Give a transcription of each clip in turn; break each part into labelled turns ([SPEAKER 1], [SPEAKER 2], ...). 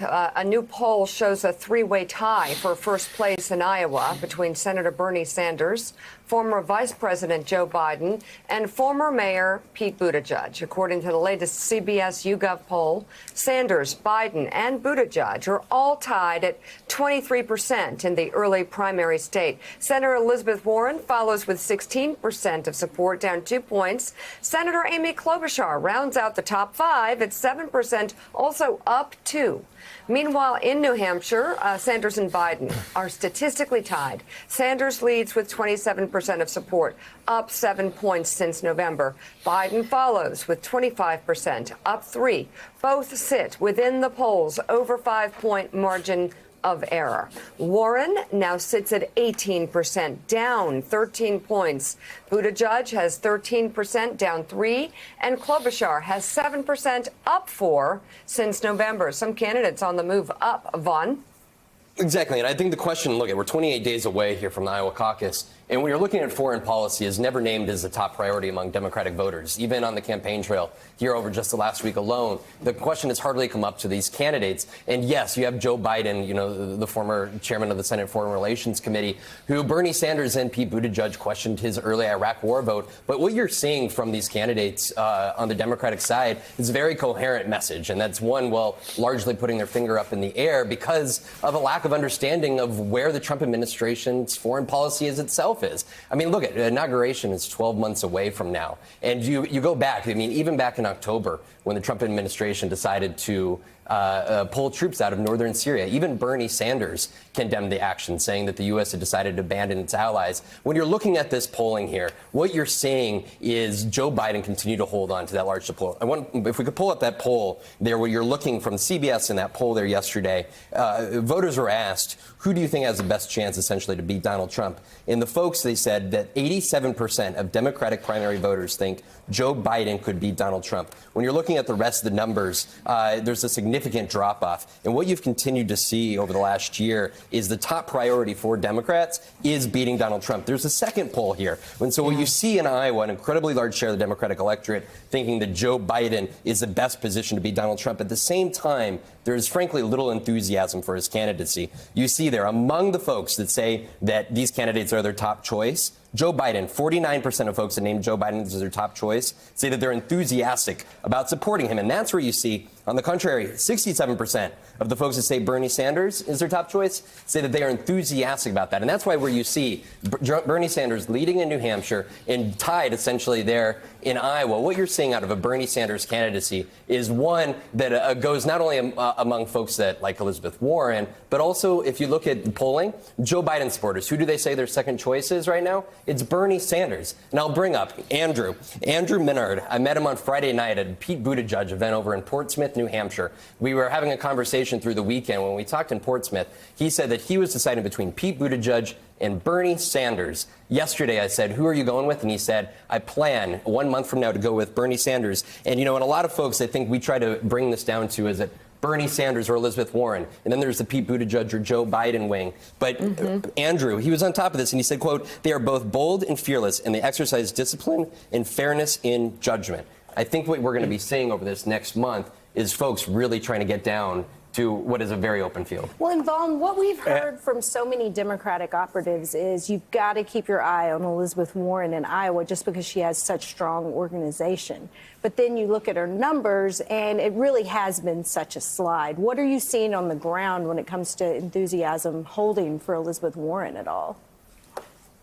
[SPEAKER 1] A new poll shows a three-way tie for first place in Iowa between Senator Bernie Sanders, former Vice President Joe Biden, and former Mayor Pete Buttigieg. According to the latest CBS YouGov poll, Sanders, Biden, and Buttigieg are all tied at 23% in the early primary state. Senator Elizabeth Warren follows with 16% of support, down 2 points. Senator Amy Klobuchar rounds out the top five at 7%, also up 2. Meanwhile, in New Hampshire, Sanders and Biden are statistically tied. Sanders leads with 27% of support, up 7 points since November. Biden follows with 25%, up 3. Both sit within the polls' over 5-point margin of error. Warren now sits at 18%, down 13 points. Buttigieg has 13%, down 3, and Klobuchar has 7%, up 4 since November. Some candidates on the move up. Vaughn?
[SPEAKER 2] Exactly, and I think the question, look, we're 28 days away here from the Iowa caucus, and when you're looking at foreign policy, is never named as a top priority among Democratic voters, even on the campaign trail here over just the last week alone. The question has hardly come up to these candidates. And yes, you have Joe Biden, you know, the former chairman of the Senate Foreign Relations Committee, who Bernie Sanders and Pete Buttigieg questioned his early Iraq war vote. But what you're seeing from these candidates on the Democratic side is a very coherent message. And that's one, well, largely putting their finger up in the air because of a lack of understanding of where the Trump administration's foreign policy is itself is. I mean, look, inauguration is 12 months away from now. And you go back, I mean, even back in October when the Trump administration decided to pull troops out of northern Syria. Even Bernie Sanders condemned the action, saying that the U.S. had decided to abandon its allies. When you're looking at this polling here, what you're seeing is Joe Biden continue to hold on to that large support. If we could pull up that poll there where you're looking from CBS in that poll there yesterday, voters were asked, who do you think has the best chance essentially to beat Donald Trump? And the folks, they said that 87% of Democratic primary voters think Joe Biden could beat Donald Trump. When you're looking at the rest of the numbers, there's a significant drop-off. And what you've continued to see over the last year is the top priority for Democrats is beating Donald Trump. There's a second poll here. And so what you see in Iowa, an incredibly large share of the Democratic electorate thinking that Joe Biden is the best position to beat Donald Trump. At the same time, there's frankly little enthusiasm for his candidacy. You see there, among the folks that say that these candidates are their top choice, Joe Biden, 49% of folks that named Joe Biden as their top choice say that they're enthusiastic about supporting him. And that's where you see, on the contrary, 67% of the folks that say Bernie Sanders is their top choice say that they are enthusiastic about that. And that's why where you see Bernie Sanders leading in New Hampshire and tied essentially there in Iowa, what you're seeing out of a Bernie Sanders candidacy is one that goes not only among folks that like Elizabeth Warren, but also if you look at the polling, Joe Biden supporters, who do they say their second choice is right now? It's Bernie Sanders. And I'll bring up Andrew Minard. I met him on Friday night at a Pete Buttigieg event over in Portsmouth, New Hampshire. We were having a conversation through the weekend. When we talked in Portsmouth, he said that he was deciding between Pete Buttigieg and Bernie Sanders. Yesterday, I said, who are you going with? And he said, I plan 1 month from now to go with Bernie Sanders. And, you know, and a lot of folks, I think we try to bring this down to is it Bernie Sanders or Elizabeth Warren. And then there's the Pete Buttigieg or Joe Biden wing. But Andrew, he was on top of this and he said, quote, they are both bold and fearless and they exercise discipline and fairness in judgment. I think what we're going to be seeing over this next month is folks really trying to get down to what is a very open field.
[SPEAKER 3] Well, and Vaughn, what we've heard from so many Democratic operatives is you've got to keep your eye on Elizabeth Warren in Iowa just because she has such strong organization. But then you look at her numbers, and it really has been such a slide. What are you seeing on the ground when it comes to enthusiasm holding for Elizabeth Warren at all?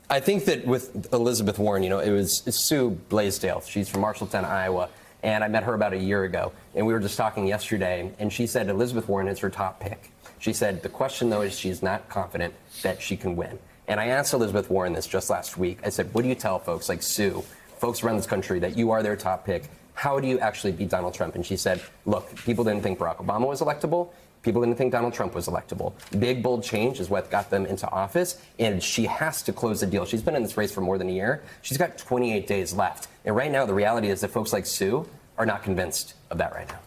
[SPEAKER 2] I think that with Elizabeth Warren, you know, it's Sue Blaisdell. She's from Marshalltown, Iowa. And I met her about a year ago, and we were just talking yesterday, and she said Elizabeth Warren is her top pick. She said the question, though, is she's not confident that she can win. And I asked Elizabeth Warren this just last week. I said, what do you tell folks like Sue, folks around this country, that you are their top pick? How do you actually beat Donald Trump? And she said, look, people didn't think Barack Obama was electable. People didn't think Donald Trump was electable. Big, bold change is what got them into office, and she has to close the deal. She's been in this race for more than a year. She's got 28 days left. And right now, the reality is that folks like Sue are not convinced of that right now.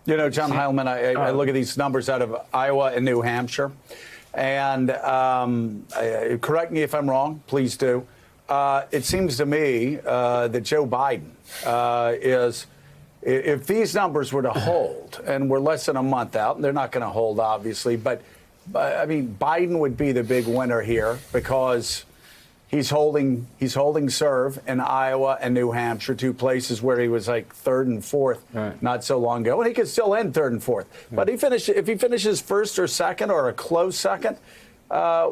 [SPEAKER 4] You know, John Heilemann, I look at these numbers out of Iowa and New Hampshire, and correct me if I'm wrong, please do. It seems to me that Joe Biden If these numbers were to hold, and we're less than a month out, and they're not going to hold, obviously, but I mean, Biden would be the big winner here because he's holding serve in Iowa and New Hampshire, 2 places where he was like 3rd and 4th not so long ago, and he could still end 3rd and 4th. But if he finishes 1st or 2nd or a close 2nd,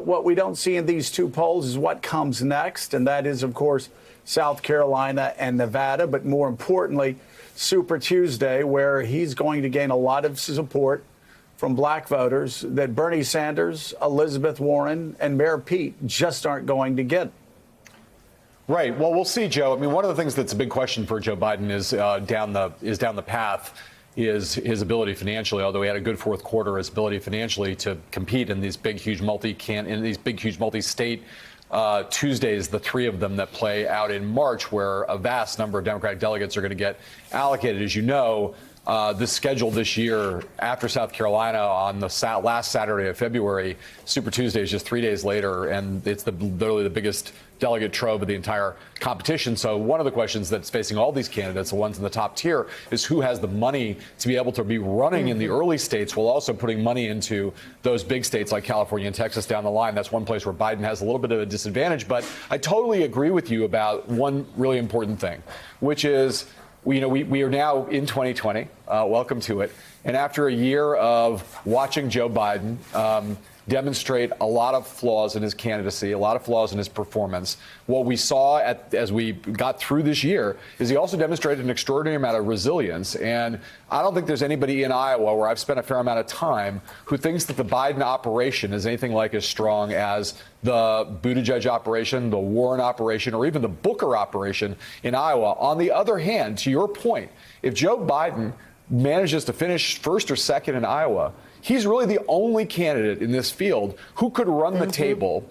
[SPEAKER 4] what we don't see in these 2 polls is what comes next, and that is, of course, South Carolina and Nevada, but more importantly, Super Tuesday, where he's going to gain a lot of support from black voters that Bernie Sanders, Elizabeth Warren, and Mayor Pete just aren't going to get.
[SPEAKER 5] Right. Well, we'll see, Joe. I mean, one of the things that's a big question for Joe Biden is down the path is his ability financially. Although he had a good 4th quarter, his ability financially to compete in these big, huge multi-state Tuesdays, the 3 of them that play out in March, where a vast number of Democratic delegates are going to get allocated. As you know, the schedule this year after South Carolina on the last Saturday of February, Super Tuesday is just 3 days later, and it's literally the biggest delegate trove of the entire competition. So one of the questions that's facing all these candidates, the ones in the top tier, is who has the money to be able to be running in the early states while also putting money into those big states like California and Texas down the line. That's one place where Biden has a little bit of a disadvantage. But I totally agree with you about one really important thing, which is we are now in 2020. Welcome to it. And after a year of watching Joe Biden demonstrate a lot of flaws in his candidacy, a lot of flaws in his performance, what we saw as we got through this year is he also demonstrated an extraordinary amount of resilience. And I don't think there's anybody in Iowa, where I've spent a fair amount of time, who thinks that the Biden operation is anything like as strong as the Buttigieg operation, the Warren operation, or even the Booker operation in Iowa. On the other hand, to your point, if Joe Biden manages to finish 1st or 2nd in Iowa, he's really the only candidate in this field who could run the table,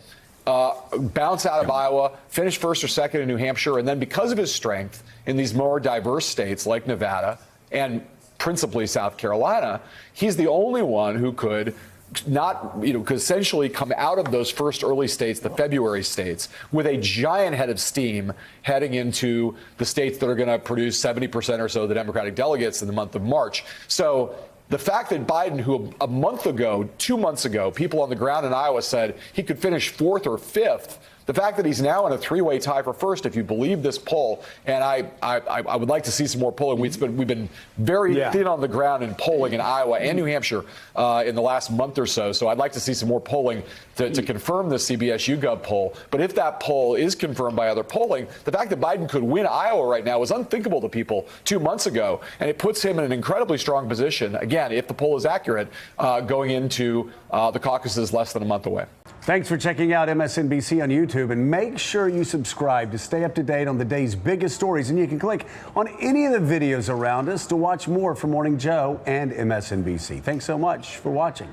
[SPEAKER 5] bounce out of Iowa, finish 1st or 2nd in New Hampshire, and then because of his strength in these more diverse states like Nevada and principally South Carolina, he's the only one who could could essentially come out of those first early states, the February states, with a giant head of steam heading into the states that are going to produce 70% or so of the Democratic delegates in the month of March. So the fact that Biden, who a month ago, 2 months ago, people on the ground in Iowa said he could finish 4th or 5th, the fact that he's now in a 3-way tie for 1st, if you believe this poll, and I would like to see some more polling. We've been very thin on the ground in polling in Iowa and New Hampshire in the last month or so. So I'd like to see some more polling to confirm the CBS YouGov poll. But if that poll is confirmed by other polling, the fact that Biden could win Iowa right now was unthinkable to people 2 months ago, and it puts him in an incredibly strong position, again, if the poll is accurate, going into the caucuses less than a month away.
[SPEAKER 6] Thanks for checking out MSNBC on YouTube, and make sure you subscribe to stay up to date on the day's biggest stories. And you can click on any of the videos around us to watch more from Morning Joe and MSNBC. Thanks so much for watching.